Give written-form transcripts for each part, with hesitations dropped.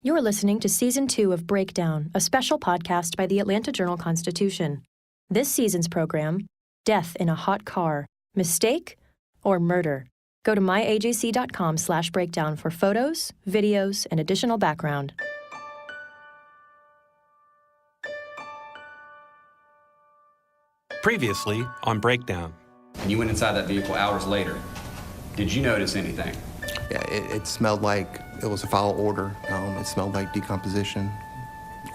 You're listening to Season 2 of Breakdown, a special podcast by the Atlanta Journal-Constitution. This season's program, Death in a Hot Car, Mistake or Murder? Go to myajc.com/breakdown for photos, videos, and additional background. Previously on Breakdown. And you went inside that vehicle hours later. Did you notice anything? Yeah, it smelled like it was a foul odor. It smelled like decomposition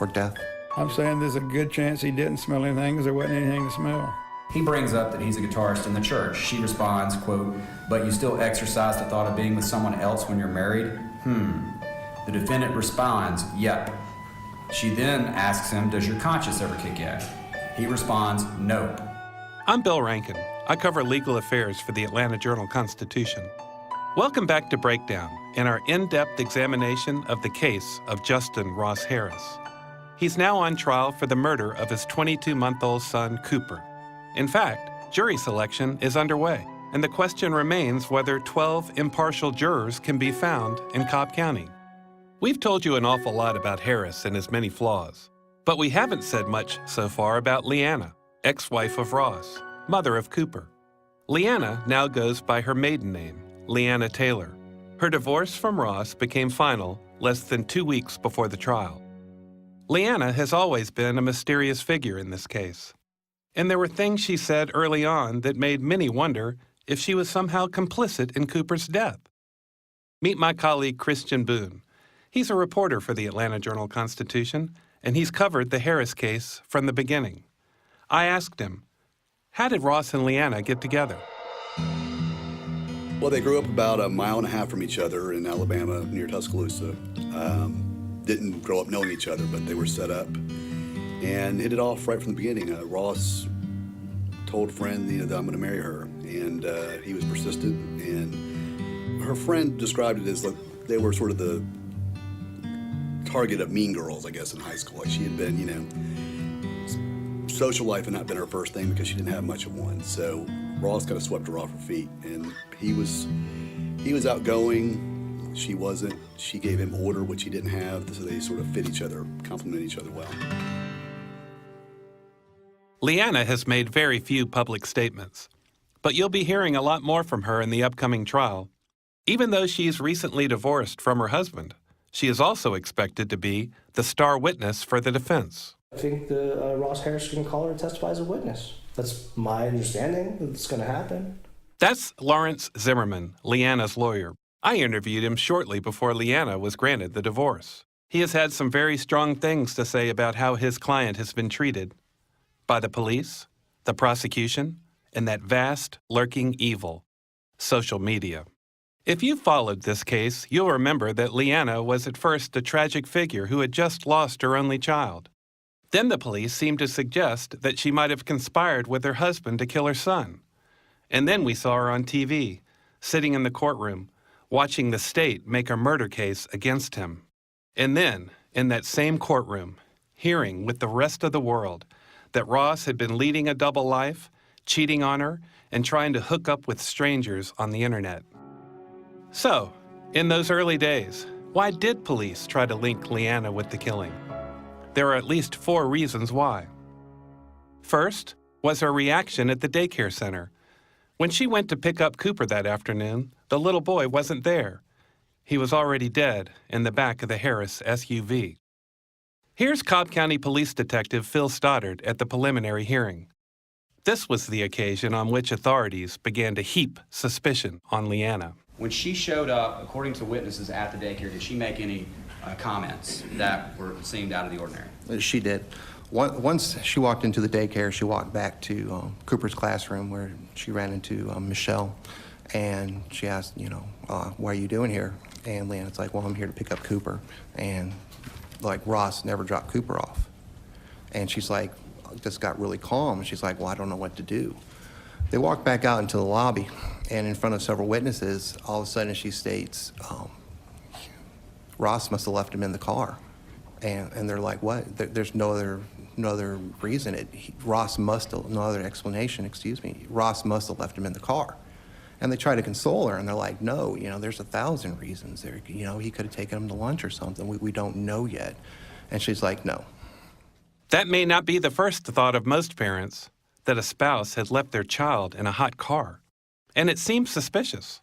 or death. I'm saying there's a good chance he didn't smell anything because there wasn't anything to smell. He brings up that he's a guitarist in the church. She responds, quote, "But you still exercise the thought of being with someone else when you're married?" The defendant responds, "Yep." She then asks him, "Does your conscience ever kick in?" He responds, "Nope." I'm Bill Rankin. I cover legal affairs for the Atlanta Journal-Constitution. Welcome back to Breakdown in our in-depth examination of the case of Justin Ross Harris. He's now on trial for the murder of his 22-month-old son, Cooper. In fact, jury selection is underway, and the question remains whether 12 impartial jurors can be found in Cobb County. We've told you an awful lot about Harris and his many flaws, but we haven't said much so far about Leanna, ex-wife of Ross, mother of Cooper. Leanna now goes by her maiden name, Leanna Taylor. Her divorce from Ross became final less than 2 weeks before the trial. Leanna has always been a mysterious figure in this case, and there were things she said early on that made many wonder if she was somehow complicit in Cooper's death. Meet my colleague Christian Boone. He's a reporter for the Atlanta Journal-Constitution, and he's covered the Harris case from the beginning. I asked him, how did Ross and Leanna get together? Well, they grew up about a mile and a half from each other in Alabama near Tuscaloosa. Didn't grow up knowing each other, but they were set up and hit it off right from the beginning. Ross told a friend that I'm going to marry her, and he was persistent. And her friend described it as like they were sort of the target of mean girls, I guess, in high school. Like she had been, social life had not been her first thing because she didn't have much of one. So Ross kind of swept her off her feet, and he was outgoing. She wasn't. She gave him order, which he didn't have, so they sort of fit each other, complement each other well. Leanna has made very few public statements, but you'll be hearing a lot more from her in the upcoming trial. Even though she's recently divorced from her husband, she is also expected to be the star witness for the defense. I think Ross Harris can call her to testify as a witness. That's my understanding that's going to happen. That's Lawrence Zimmerman, Leanna's lawyer. I interviewed him shortly before Leanna was granted the divorce. He has had some very strong things to say about how his client has been treated by the police, the prosecution, and that vast, lurking evil, social media. If you've followed this case, you'll remember that Leanna was at first a tragic figure who had just lost her only child. Then the police seemed to suggest that she might have conspired with her husband to kill her son. And then we saw her on TV, sitting in the courtroom, watching the state make a murder case against him. And then, in that same courtroom, hearing with the rest of the world that Ross had been leading a double life, cheating on her, and trying to hook up with strangers on the internet. So, in those early days, why did police try to link Leanna with the killing? There are at least 4 reasons why. First was her reaction at the daycare center. When she went to pick up Cooper that afternoon, the little boy wasn't there. He was already dead in the back of the Harris SUV. Here's Cobb County Police Detective Phil Stoddard at the preliminary hearing. This was the occasion on which authorities began to heap suspicion on Leanna. When she showed up, according to witnesses at the daycare, did she make any comments that seemed out of the ordinary? She did. Once she walked into the daycare, she walked back to Cooper's classroom where she ran into Michelle, and she asked, what are you doing here? And Leanna's like, well, I'm here to pick up Cooper. And like Ross never dropped Cooper off. And she's like, just got really calm. And she's like, well, I don't know what to do. They walked back out into the lobby, and in front of several witnesses, all of a sudden she states, Ross must have left him in the car. And they're like, what? There's no other reason. No other explanation, Ross must have left him in the car. And they try to console her, and they're like, no, there's 1,000 reasons. There, he could have taken him to lunch or something. We don't know yet. And she's like, no. That may not be the first thought of most parents, that a spouse had left their child in a hot car. And it seems suspicious.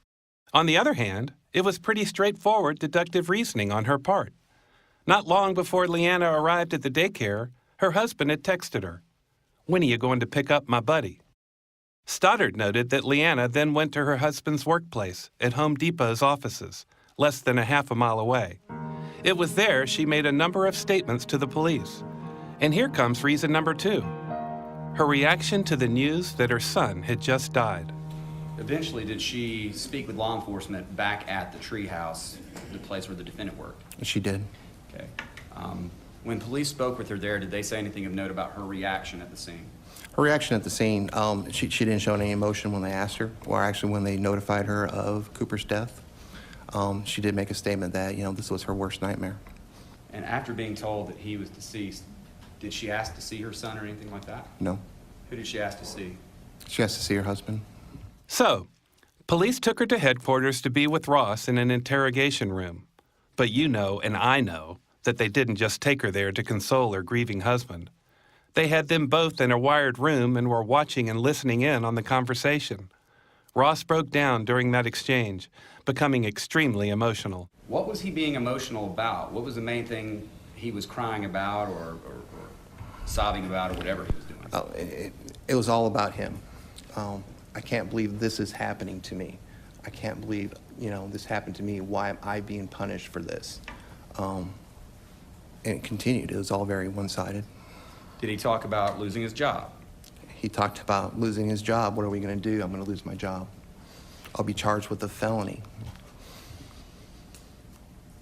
On the other hand, it was pretty straightforward deductive reasoning on her part. Not long before Leanna arrived at the daycare, her husband had texted her, "When are you going to pick up my buddy?" Stoddard noted that Leanna then went to her husband's workplace at Home Depot's offices, less than a half a mile away. It was there she made a number of statements to the police. And here comes reason number 2. Her reaction to the news that her son had just died. Eventually, did she speak with law enforcement back at the treehouse, the place where the defendant worked? She did. Okay. When police spoke with her there, did they say anything of note about her reaction at the scene? Her reaction at the scene, she didn't show any emotion when they asked her, or actually when they notified her of Cooper's death. She did make a statement that, this was her worst nightmare. And after being told that he was deceased, did she ask to see her son or anything like that? No. Who did she ask to see? She has to see her husband. So, police took her to headquarters to be with Ross in an interrogation room. But you know, and I know, that they didn't just take her there to console her grieving husband. They had them both in a wired room and were watching and listening in on the conversation. Ross broke down during that exchange, becoming extremely emotional. What was he being emotional about? What was the main thing he was crying about or sobbing about or whatever he was doing? Oh, it was all about him. I can't believe this is happening to me. I can't believe, this happened to me. Why am I being punished for this? And it continued. It was all very one-sided. Did he talk about losing his job? He talked about losing his job. What are we going to do? I'm going to lose my job. I'll be charged with a felony.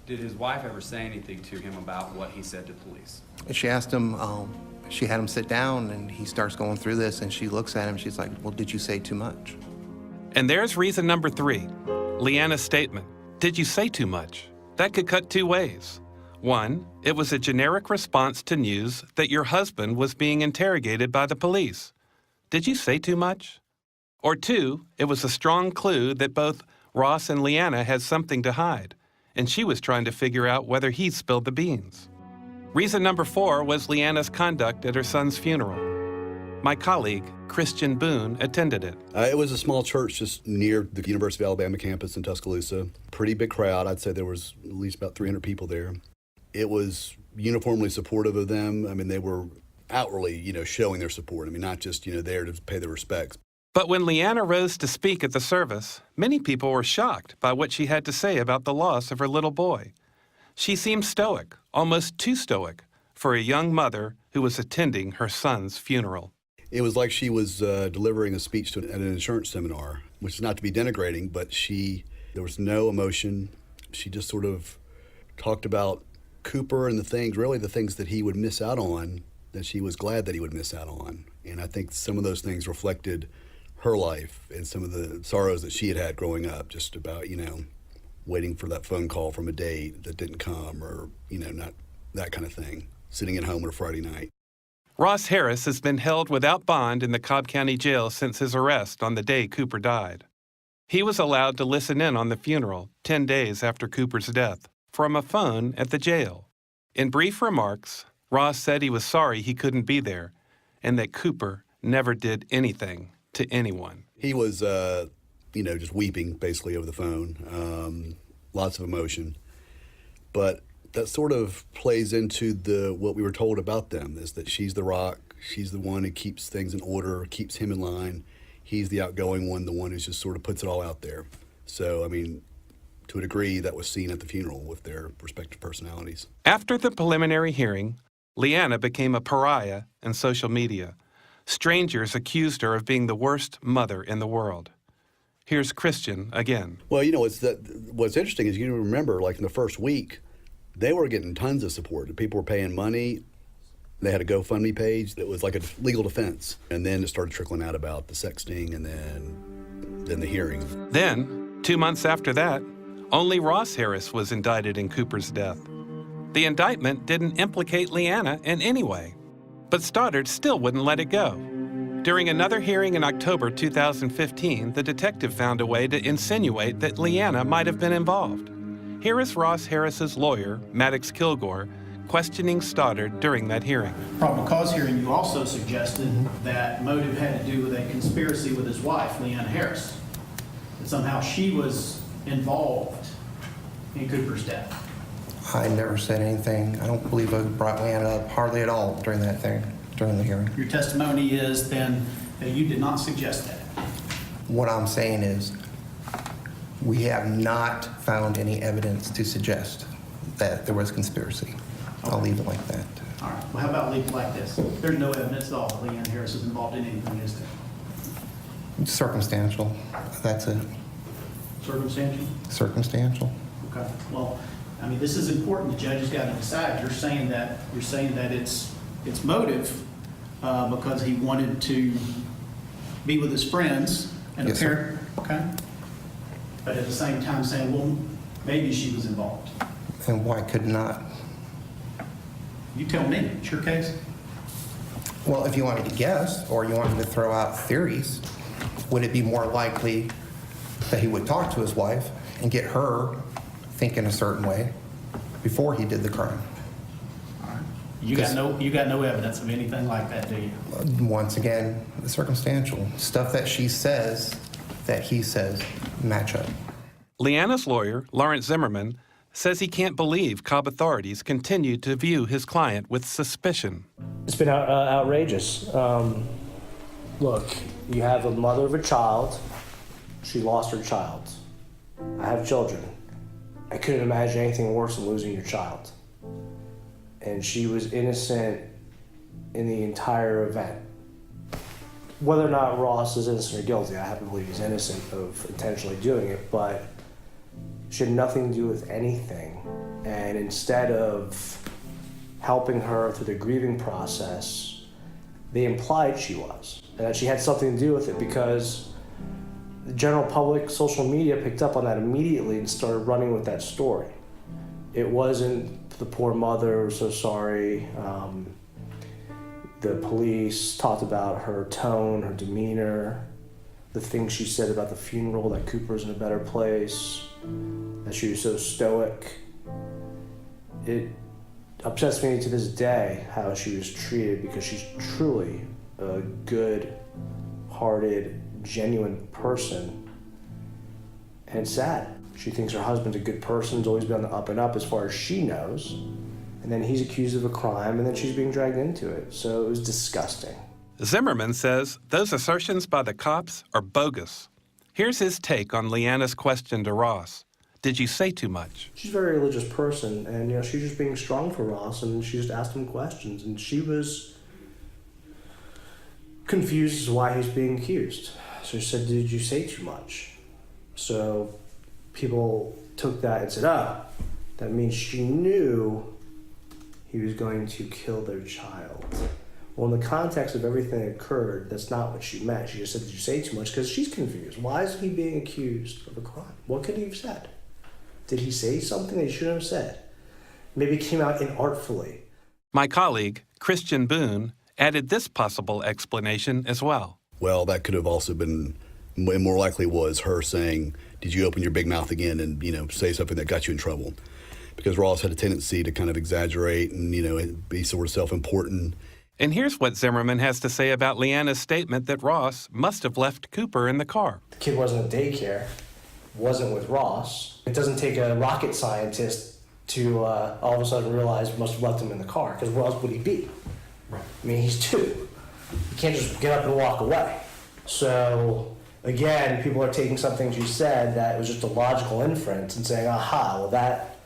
Did his wife ever say anything to him about what he said to police? She asked him, she had him sit down, and he starts going through this, and she looks at him. She's like, well, did you say too much? And there's reason number 3, Leanna's statement. Did you say too much? That could cut 2 ways. 1, it was a generic response to news that your husband was being interrogated by the police. Did you say too much? Or 2, it was a strong clue that both Ross and Leanna had something to hide, and she was trying to figure out whether he spilled the beans. Reason number 4 was Leanna's conduct at her son's funeral. My colleague, Christian Boone, attended it. It was a small church just near the University of Alabama campus in Tuscaloosa. Pretty big crowd. I'd say there was at least about 300 people there. It was uniformly supportive of them. I mean, they were outwardly, showing their support. I mean, not just, there to pay their respects. But when Leanna rose to speak at the service, many people were shocked by what she had to say about the loss of her little boy. She seemed stoic, almost too stoic, for a young mother who was attending her son's funeral. It was like she was delivering a speech at an insurance seminar, which is not to be denigrating, but there was no emotion. She just sort of talked about Cooper and the things that he would miss out on, that she was glad that he would miss out on. And I think some of those things reflected her life and some of the sorrows that she had growing up, just about, waiting for that phone call from a date that didn't come, or, not that kind of thing, sitting at home on a Friday night. Ross Harris has been held without bond in the Cobb County Jail since his arrest on the day Cooper died. He was allowed to listen in on the funeral 10 days after Cooper's death from a phone at the jail. In brief remarks, Ross said he was sorry he couldn't be there and that Cooper never did anything to anyone. He was, just weeping basically over the phone, lots of emotion. But that sort of plays into what we were told about them, is that she's the rock, she's the one who keeps things in order, keeps him in line. He's the outgoing one, the one who just sort of puts it all out there. So, to a degree, that was seen at the funeral with their respective personalities. After the preliminary hearing, Leanna became a pariah in social media. Strangers accused her of being the worst mother in the world. Here's Christian again. Well, what's interesting is you remember, like in the first week, they were getting tons of support. People were paying money. They had a GoFundMe page that was like a legal defense. And then it started trickling out about the sexting and then the hearing. Then, 2 months after that, only Ross Harris was indicted in Cooper's death. The indictment didn't implicate Leanna in any way, but Stoddard still wouldn't let it go. During another hearing in October 2015, the detective found a way to insinuate that Leanna might have been involved. Here is Ross Harris's lawyer, Maddox Kilgore, questioning Stoddard during that hearing. Probable cause hearing, you also suggested that motive had to do with a conspiracy with his wife, Leanna Harris. That somehow she was involved in Cooper's death. I never said anything. I don't believe I brought Leanna up hardly at all during the hearing. Your testimony is then that you did not suggest that. What I'm saying is we have not found any evidence to suggest that there was conspiracy. I'll leave it like that. All right, well, how about leave it like this? There's no evidence at all that Leanna Harris is involved in anything, is there? Circumstantial. That's it. Circumstantial? Circumstantial. Okay, well, I mean, this is important. The judge has got to decide. You're saying that it's motive because he wanted to be with his friends and Yes, appear. Okay. But at the same time saying, well, maybe she was involved. And why could not? You tell me. It's your case. Well, if you wanted to guess or you wanted to throw out theories, would it be more likely that he would talk to his wife and get her thinking a certain way before he did the crime? All right. You got no evidence of anything like that, do you? Once again, the circumstantial stuff that she says, that he says, match up. Leanna's lawyer, Lawrence Zimmerman, says he can't believe Cobb authorities continue to view his client with suspicion. It's been outrageous. Look, you have a mother of a child. She lost her child. I have children. I couldn't imagine anything worse than losing your child. And she was innocent in the entire event. Whether or not Ross is innocent or guilty, I happen to believe he's innocent of intentionally doing it, but she had nothing to do with anything. And instead of helping her through the grieving process, they implied she was, and that she had something to do with it because the general public, social media picked up on that immediately and started running with that story. It wasn't the poor mother, so sorry. The police talked about her tone, her demeanor, the things she said about the funeral, that Cooper's in a better place, that she was so stoic. It upsets me to this day how she was treated because she's truly a good-hearted, genuine person. And it's sad. She thinks her husband's a good person, has always been on the up and up as far as she knows. And then he's accused of a crime, and then she's being dragged into it. So it was disgusting. Zimmerman says those assertions by the cops are bogus. Here's his take on Leanna's question to Ross. Did you say too much? She's a very religious person, and she's just being strong for Ross, and she just asked him questions, and she was confused as to why he's being accused. So she said, "Did you say too much?" So people took that and said, that means she knew he was going to kill their child. Well, in the context of everything that occurred, that's not what she meant. She just said, "Did you say too much?" Because she's confused. Why is he being accused of a crime? What could he have said? Did he say something that he shouldn't have said? Maybe it came out inartfully. My colleague, Christian Boone, added this possible explanation as well. Well, that could have also been, more likely was her saying, "Did you open your big mouth again and, say something that got you in trouble?" Because Ross had a tendency to kind of exaggerate and, be sort of self-important. And here's what Zimmerman has to say about Leanna's statement that Ross must have left Cooper in the car. The kid wasn't at daycare, wasn't with Ross. It doesn't take a rocket scientist to all of a sudden realize must have left him in the car, because where else would he be? Right. I mean, he's 2. You can't just get up and walk away. So, again, people are taking something she said that was just a logical inference and saying, aha, well, that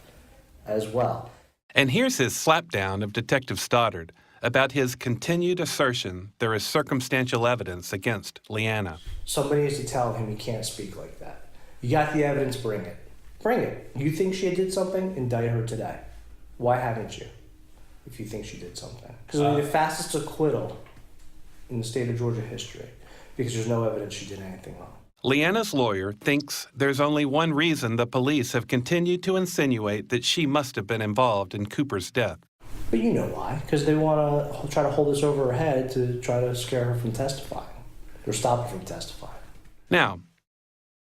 as well. And here's his slapdown of Detective Stoddard about his continued assertion there is circumstantial evidence against Leanna. Somebody needs to tell him he can't speak like that. You got the evidence, bring it. Bring it. You think she did something? Indict her today. Why haven't you? If you think she did something. Because it'll be the fastest acquittal in the state of Georgia history. Because there's no evidence she did anything wrong. Leanna's lawyer thinks there's only one reason the police have continued to insinuate that she must have been involved in Cooper's death. But you know why? Because they want to try to hold this over her head to try to scare her from testifying or stop her from testifying. Now,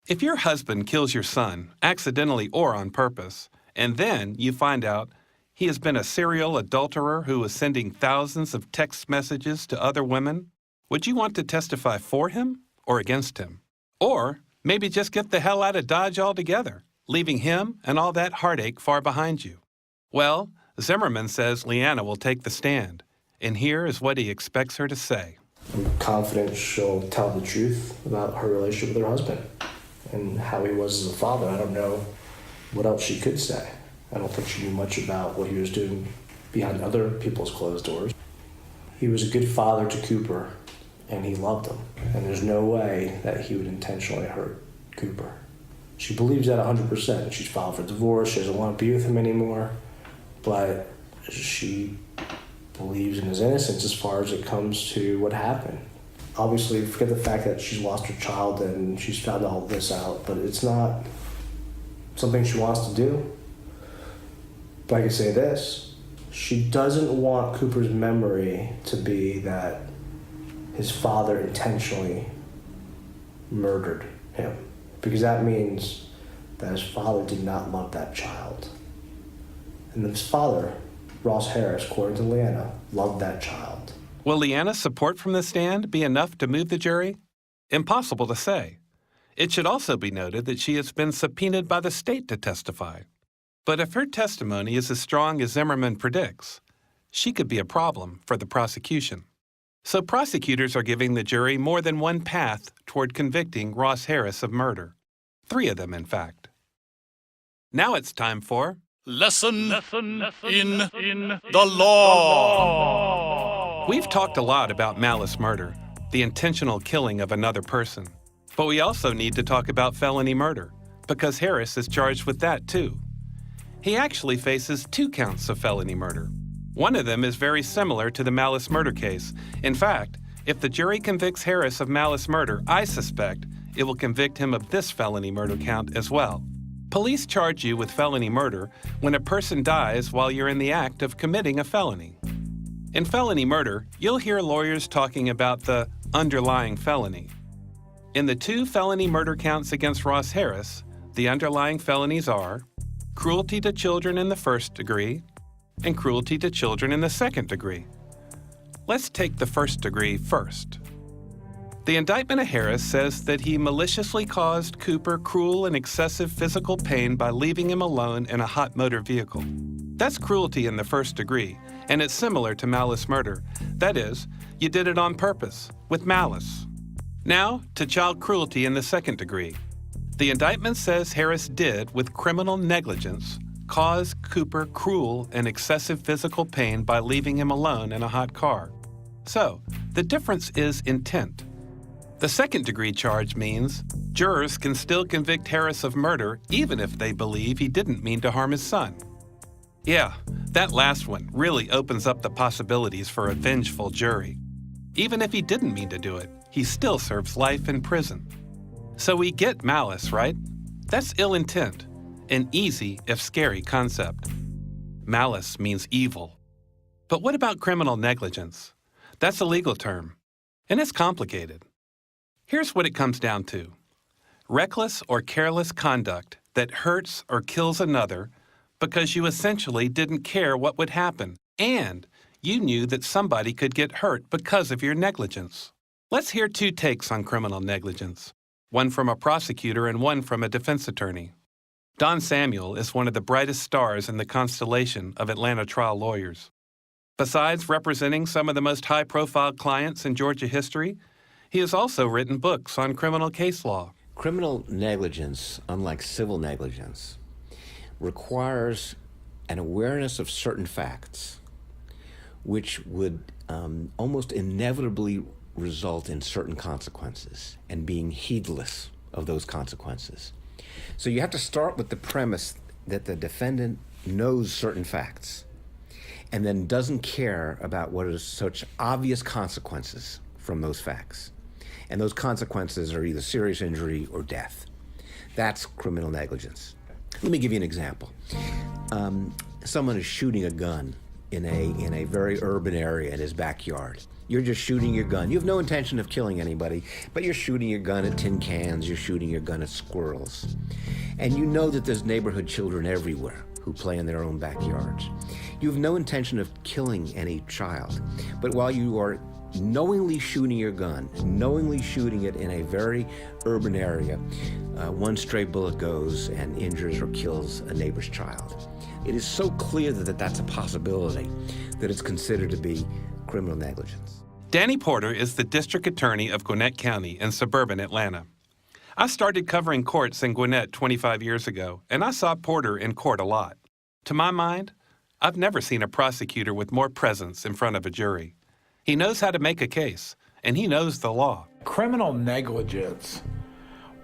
if your husband kills your son, accidentally or on purpose, and then you find out he has been a serial adulterer who is sending thousands of text messages to other women, would you want to testify for him or against him? Or maybe just get the hell out of Dodge altogether, leaving him and all that heartache far behind you? Well, Zimmerman says Leanna will take the stand, and here is what he expects her to say. I'm confident she'll tell the truth about her relationship with her husband and how he was as a father. I don't know what else she could say. I don't think she knew much about what he was doing behind other people's closed doors. He was a good father to Cooper, and he loved him. And there's no way that he would intentionally hurt Cooper. She believes that 100%. She's filed for divorce. She doesn't want to be with him anymore. But she believes in his innocence as far as it comes to what happened. Obviously, forget the fact that she's lost her child and she's found all this out, but it's not something she wants to do. But I can say this, she doesn't want Cooper's memory to be that his father intentionally murdered him, because that means that his father did not love that child. And his father, Ross Harris, according to Leanna, loved that child. Will Leanna's support from the stand be enough to move the jury? Impossible to say. It should also be noted that she has been subpoenaed by the state to testify. But if her testimony is as strong as Zimmerman predicts, she could be a problem for the prosecution. So prosecutors are giving the jury more than one path toward convicting Ross Harris of murder. 3 of them, in fact. Now it's time for Lesson in the law. We've talked a lot about malice murder, the intentional killing of another person. But we also need to talk about felony murder, because Harris is charged with that too. He actually faces 2 counts of felony murder. One of them is very similar to the malice murder case. In fact, if the jury convicts Harris of malice murder, I suspect it will convict him of this felony murder count as well. Police charge you with felony murder when a person dies while you're in the act of committing a felony. In felony murder, you'll hear lawyers talking about the underlying felony. In the 2 felony murder counts against Ross Harris, the underlying felonies are cruelty to children in the 1st degree and cruelty to children in the 2nd degree. Let's take the 1st degree first. The indictment of Harris says that he maliciously caused Cooper cruel and excessive physical pain by leaving him alone in a hot motor vehicle. That's cruelty in the 1st degree, and it's similar to malice murder. That is, you did it on purpose, with malice. Now, to child cruelty in the 2nd degree. The indictment says Harris did, with criminal negligence, cause Cooper cruel and excessive physical pain by leaving him alone in a hot car. So, the difference is intent. The 2nd degree charge means jurors can still convict Harris of murder even if they believe he didn't mean to harm his son. Yeah, that last one really opens up the possibilities for a vengeful jury. Even if he didn't mean to do it, he still serves life in prison. So we get malice, right? That's ill intent, an easy if scary concept. Malice means evil. But what about criminal negligence? That's a legal term, and it's complicated. Here's what it comes down to. Reckless or careless conduct that hurts or kills another because you essentially didn't care what would happen, and you knew that somebody could get hurt because of your negligence. Let's hear 2 takes on criminal negligence, one from a prosecutor and one from a defense attorney. Don Samuel is one of the brightest stars in the constellation of Atlanta trial lawyers. Besides representing some of the most high-profile clients in Georgia history, he has also written books on criminal case law. Criminal negligence, unlike civil negligence, requires an awareness of certain facts, which would almost inevitably result in certain consequences, and being heedless of those consequences. So you have to start with the premise that the defendant knows certain facts and then doesn't care about what are such obvious consequences from those facts. And those consequences are either serious injury or death. That's criminal negligence. Let me give you an example. Someone is shooting a gun in a very urban area in his backyard. You're just shooting your gun. You have no intention of killing anybody, but you're shooting your gun at tin cans, you're shooting your gun at squirrels. And you know that there's neighborhood children everywhere who play in their own backyards. You have no intention of killing any child, but while you are knowingly shooting your gun, knowingly shooting it in a very urban area, one stray bullet goes and injures or kills a neighbor's child. It is so clear that that's a possibility that it's considered to be criminal negligence. Danny Porter is the district attorney of Gwinnett County in suburban Atlanta. I started covering courts in Gwinnett 25 years ago, and I saw Porter in court a lot. To my mind, I've never seen a prosecutor with more presence in front of a jury. He knows how to make a case, and he knows the law. Criminal negligence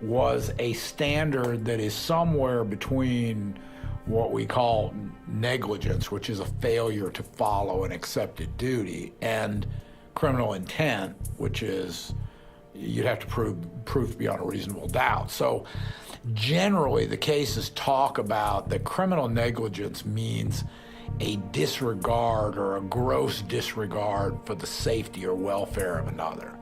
was a standard that is somewhere between what we call negligence, which is a failure to follow an accepted duty, and criminal intent, which is you'd have to prove beyond a reasonable doubt. So generally, the cases talk about that criminal negligence means a disregard or a gross disregard for the safety or welfare of another.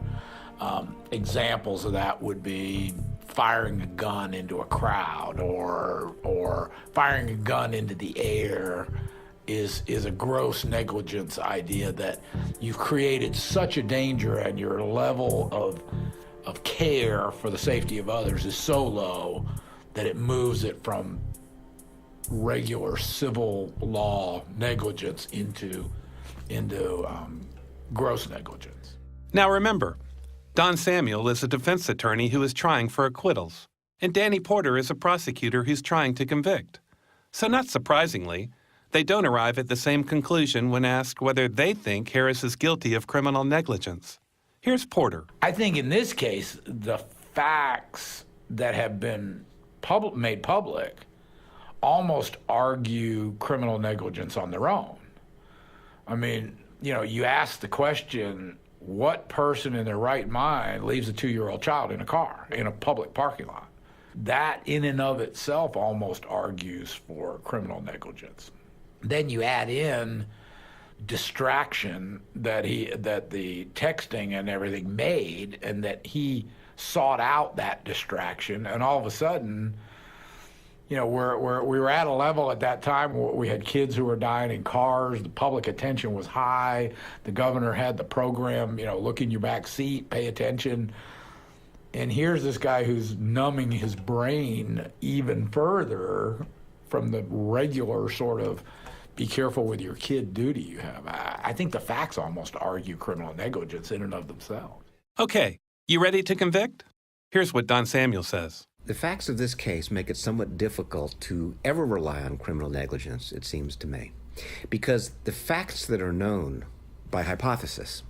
Examples of that would be firing a gun into a crowd or firing a gun into the air is a gross negligence idea that you've created such a danger and your level of care for the safety of others is so low that it moves it from regular civil law negligence into gross negligence. Now remember, Don Samuel is a defense attorney who is trying for acquittals, and Danny Porter is a prosecutor who's trying to convict. So not surprisingly, they don't arrive at the same conclusion when asked whether they think Harris is guilty of criminal negligence. Here's Porter. I think in this case, the facts that have been made public almost argue criminal negligence on their own. I mean, you ask the question, what person in their right mind leaves a 2-year-old child in a car, in a public parking lot? That in and of itself almost argues for criminal negligence. Then you add in distraction that the texting and everything made, and that he sought out that distraction, and all of a sudden, we were at a level at that time where we had kids who were dying in cars, the public attention was high, the governor had the program, look in your back seat, pay attention, and here's this guy who's numbing his brain even further from the regular sort of be careful with your kid duty you have. I think the facts almost argue criminal negligence in and of themselves. Okay, you ready to convict? Here's what Don Samuel says. The facts of this case make it somewhat difficult to ever rely on criminal negligence, it seems to me, because the facts that are known by hypothesis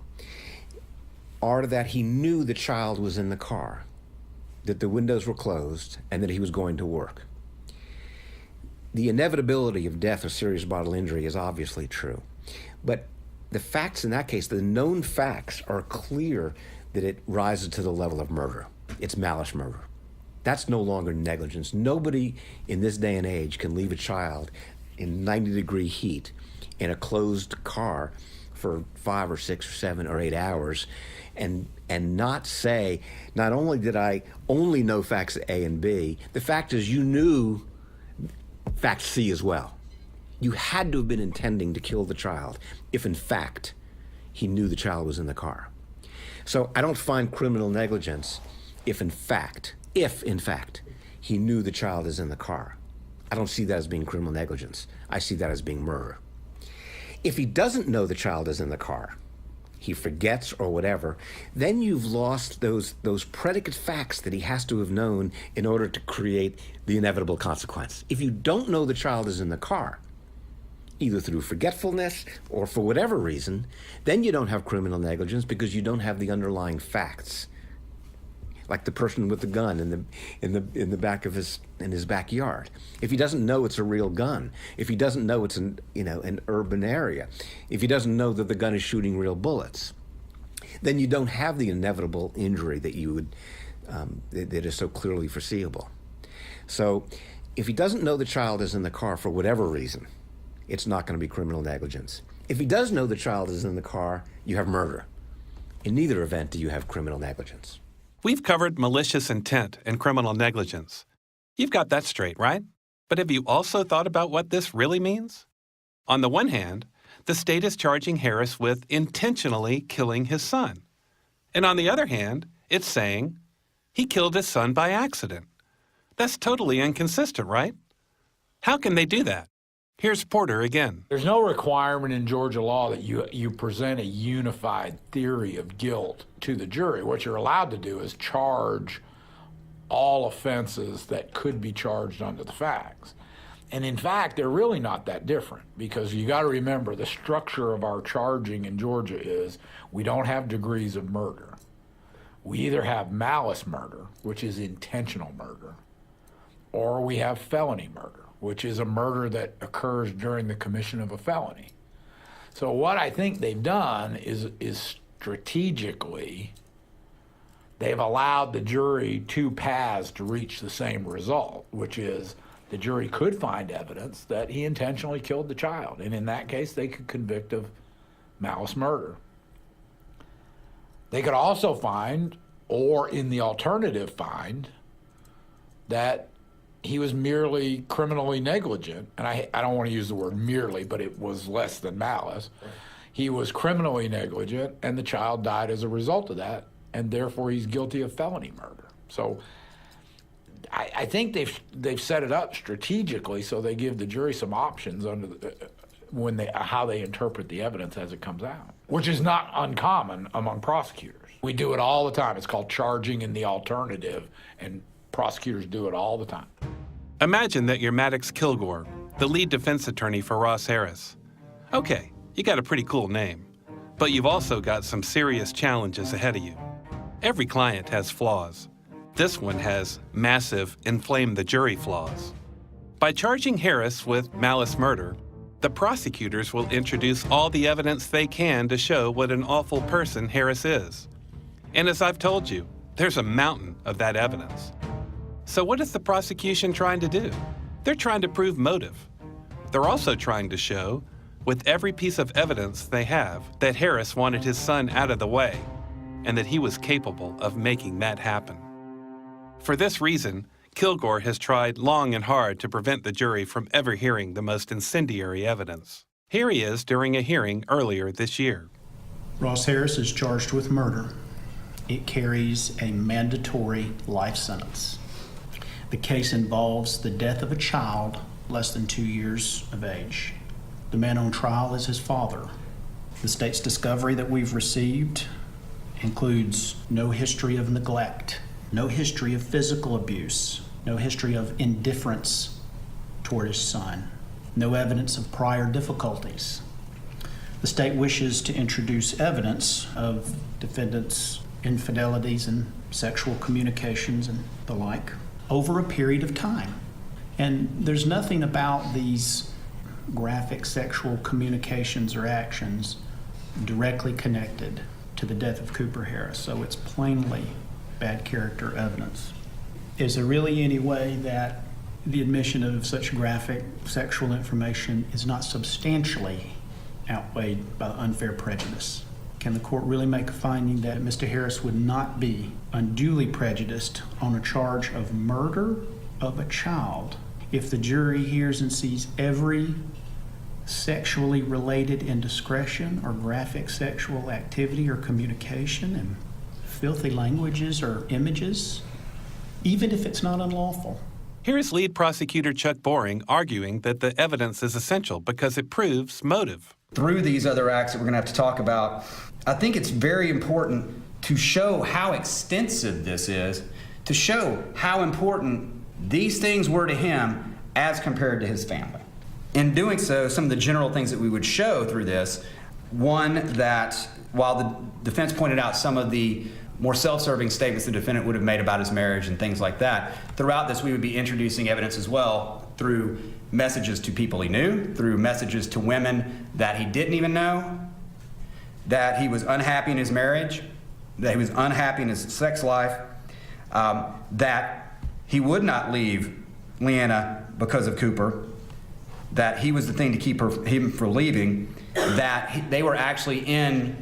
are that he knew the child was in the car, that the windows were closed, and that he was going to work. The inevitability of death or serious bodily injury is obviously true, but the facts in that case, the known facts, are clear that it rises to the level of murder. It's malice murder. That's no longer negligence. Nobody in this day and age can leave a child in 90-degree heat in a closed car for 5 or 6 or 7 or 8 hours and not say, not only did I only know facts A and B, the fact is you knew fact C as well. You had to have been intending to kill the child if in fact he knew the child was in the car. So I don't find criminal negligence if in fact he knew the child is in the car. I don't see that as being criminal negligence. I see that as being murder. If he doesn't know the child is in the car, he forgets or whatever, then you've lost those predicate facts that he has to have known in order to create the inevitable consequence. If you don't know the child is in the car, either through forgetfulness or for whatever reason, then you don't have criminal negligence because you don't have the underlying facts. Like the person with the gun in the back of his backyard. If he doesn't know it's a real gun, if he doesn't know it's an urban area, if he doesn't know that the gun is shooting real bullets, then you don't have the inevitable injury that you would that is so clearly foreseeable. So if he doesn't know the child is in the car for whatever reason, it's not going to be criminal negligence. If he does know the child is in the car, you have murder. In neither event do you have criminal negligence. We've covered malicious intent and criminal negligence. You've got that straight, right? But have you also thought about what this really means? On the one hand, the state is charging Harris with intentionally killing his son. And on the other hand, it's saying he killed his son by accident. That's totally inconsistent, right? How can they do that? Here's Porter again. There's no requirement in Georgia law that you present a unified theory of guilt to the jury. What you're allowed to do is charge all offenses that could be charged under the facts. And in fact, they're really not that different, because you got to remember the structure of our charging in Georgia is we don't have degrees of murder. We either have malice murder, which is intentional murder, or we have felony murder, which is a murder that occurs during the commission of a felony. So what I think they've done is strategically, they've allowed the jury two paths to reach the same result, which is the jury could find evidence that he intentionally killed the child. And in that case, they could convict of malice murder. They could also find, or in the alternative find, that he was merely criminally negligent. And I don't want to use the word merely, but it was less than malice. He was criminally negligent, and the child died as a result of that, and therefore he's guilty of felony murder. So I think they've set it up strategically so they give the jury some options under how they interpret the evidence as it comes out, which is not uncommon among prosecutors. We do it all the time. It's called charging in the alternative, and prosecutors do it all the time. Imagine that you're Maddox Kilgore, the lead defense attorney for Ross Harris. Okay, you got a pretty cool name, but you've also got some serious challenges ahead of you. Every client has flaws. This one has massive inflame the jury flaws. By charging Harris with malice murder, the prosecutors will introduce all the evidence they can to show what an awful person Harris is. And as I've told you, there's a mountain of that evidence. So what is the prosecution trying to do? They're trying to prove motive. They're also trying to show, with every piece of evidence they have, that Harris wanted his son out of the way, and that he was capable of making that happen. For this reason, Kilgore has tried long and hard to prevent the jury from ever hearing the most incendiary evidence. Here he is during a hearing earlier this year. Ross Harris is charged with murder. It carries a mandatory life sentence. The case involves the death of a child less than 2 years of age. The man on trial is his father. The state's discovery that we've received includes no history of neglect, no history of physical abuse, no history of indifference toward his son, no evidence of prior difficulties. The state wishes to introduce evidence of defendants' infidelities and sexual communications and the like over a period of time. And there's nothing about these graphic sexual communications or actions directly connected to the death of Cooper Harris, so it's plainly bad character evidence. Is there really any way that the admission of such graphic sexual information is not substantially outweighed by the unfair prejudice? Can the court really make a finding that Mr. Harris would not be unduly prejudiced on a charge of murder of a child if the jury hears and sees every sexually related indiscretion or graphic sexual activity or communication and filthy languages or images, even if it's not unlawful? Here is lead prosecutor Chuck Boring arguing that the evidence is essential because it proves motive. Through these other acts that we're going to have to talk about, I think it's very important to show how extensive this is, to show how important these things were to him as compared to his family. In doing so, some of the general things that we would show through this, one, that while the defense pointed out some of the more self-serving statements the defendant would have made about his marriage and things like that, throughout this we would be introducing evidence as well through messages to people he knew, through messages to women that he didn't even know, that he was unhappy in his marriage, that he was unhappy in his sex life, that he would not leave Leanna because of Cooper, that he was the thing to keep him from leaving, that they were actually in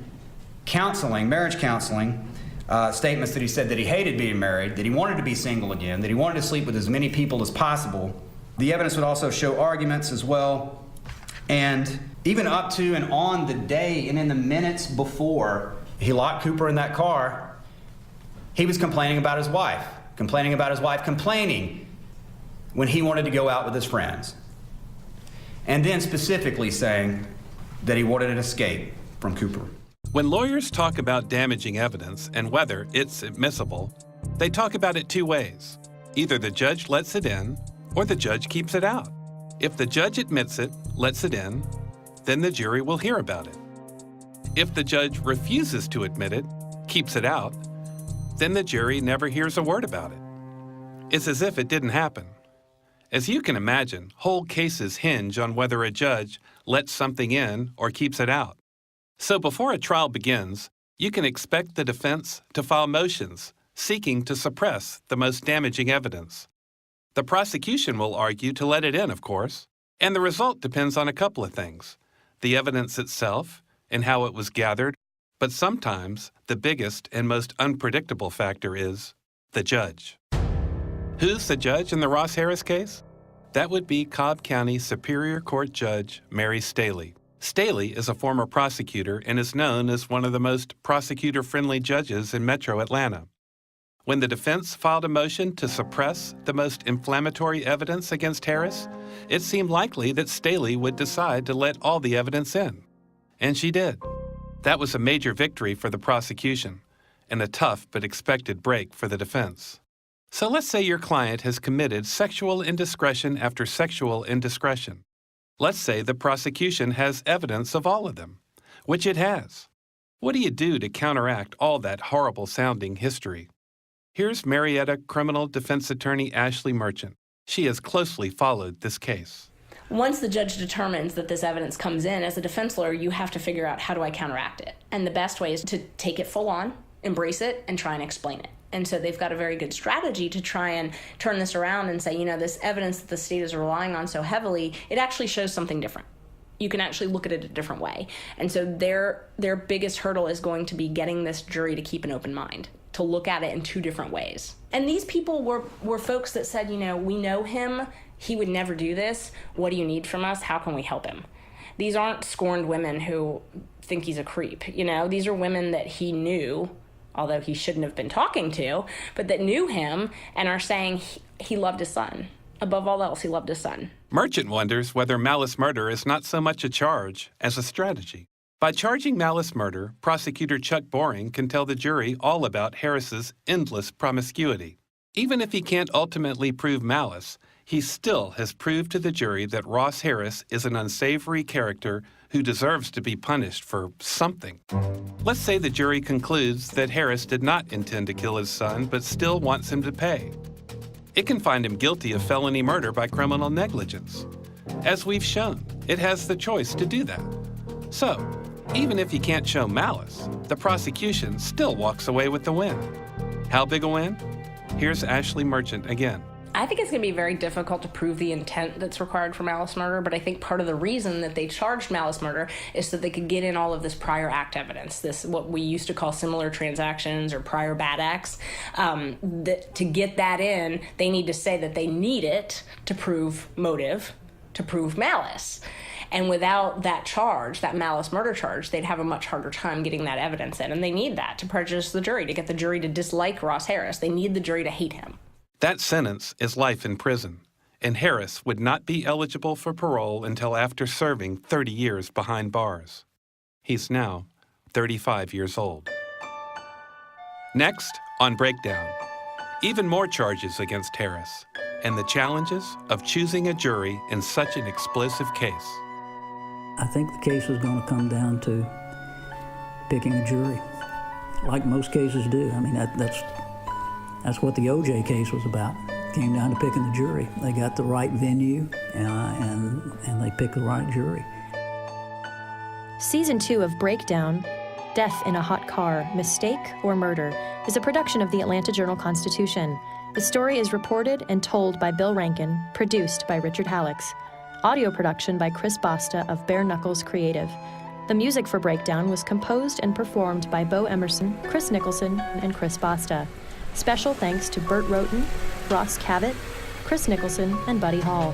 counseling, marriage counseling, statements that he said that he hated being married, that he wanted to be single again, that he wanted to sleep with as many people as possible. The evidence would also show arguments as well. And even up to and on the day and in the minutes before he locked Cooper in that car, he was complaining about his wife, complaining when he wanted to go out with his friends. And then specifically saying that he wanted an escape from Cooper. When lawyers talk about damaging evidence and whether it's admissible, they talk about it two ways. Either the judge lets it in, or the judge keeps it out. If the judge admits it, lets it in, then the jury will hear about it. If the judge refuses to admit it, keeps it out, then the jury never hears a word about it. It's as if it didn't happen. As you can imagine, whole cases hinge on whether a judge lets something in or keeps it out. So before a trial begins, you can expect the defense to file motions seeking to suppress the most damaging evidence. The prosecution will argue to let it in, of course, and the result depends on a couple of things: the evidence itself and how it was gathered, but sometimes the biggest and most unpredictable factor is the judge. Who's the judge in the Ross Harris case? That would be Cobb County Superior Court Judge Mary Staley. Staley is a former prosecutor and is known as one of the most prosecutor-friendly judges in Metro Atlanta. When the defense filed a motion to suppress the most inflammatory evidence against Harris, it seemed likely that Staley would decide to let all the evidence in. And she did. That was a major victory for the prosecution and a tough but expected break for the defense. So let's say your client has committed sexual indiscretion after sexual indiscretion. Let's say the prosecution has evidence of all of them, which it has. What do you do to counteract all that horrible-sounding history? Here's Marietta criminal defense attorney Ashley Merchant. She has closely followed this case. Once the judge determines that this evidence comes in, as a defense lawyer, you have to figure out how do I counteract it. And the best way is to take it full on, embrace it, and try and explain it. And so they've got a very good strategy to try and turn this around and say, this evidence that the state is relying on so heavily, it actually shows something different. You can actually look at it a different way. And so their biggest hurdle is going to be getting this jury to keep an open mind, to look at it in two different ways. And these people were folks that said, we know him, he would never do this. What do you need from us? How can we help him? These aren't scorned women who think he's a creep. These are women that he knew, although he shouldn't have been talking to, but that knew him and are saying he loved his son. Above all else, he loved his son. Merchant wonders whether malice murder is not so much a charge as a strategy. By charging malice murder, prosecutor Chuck Boring can tell the jury all about Harris's endless promiscuity. Even if he can't ultimately prove malice, he still has proved to the jury that Ross Harris is an unsavory character who deserves to be punished for something. Let's say the jury concludes that Harris did not intend to kill his son, but still wants him to pay. It can find him guilty of felony murder by criminal negligence. As we've shown, it has the choice to do that. So, even if he can't show malice, the prosecution still walks away with the win. How big a win? Here's Ashley Merchant again. I think it's going to be very difficult to prove the intent that's required for malice murder, but I think part of the reason that they charged malice murder is so they could get in all of this prior act evidence, this what we used to call similar transactions or prior bad acts. To get that in, they need to say that they need it to prove motive, to prove malice. And without that charge, that malice murder charge, they'd have a much harder time getting that evidence in. And they need that to prejudice the jury, to get the jury to dislike Ross Harris. They need the jury to hate him. That sentence is life in prison, and Harris would not be eligible for parole until after serving 30 years behind bars. He's now 35 years old. Next, on Breakdown, even more charges against Harris, and the challenges of choosing a jury in such an explosive case. I think the case was going to come down to picking a jury, like most cases do. I mean, that's what the O.J. case was about. It came down to picking the jury. They got the right venue, and they picked the right jury. Season 2 of Breakdown, Death in a Hot Car, Mistake or Murder, is a production of the Atlanta Journal-Constitution. The story is reported and told by Bill Rankin, produced by Richard Hallex. Audio production by Chris Basta of Bare Knuckles Creative. The music for Breakdown was composed and performed by Bo Emerson, Chris Nicholson, and Chris Basta. Special thanks to Bert Roten, Ross Cavett, Chris Nicholson, and Buddy Hall.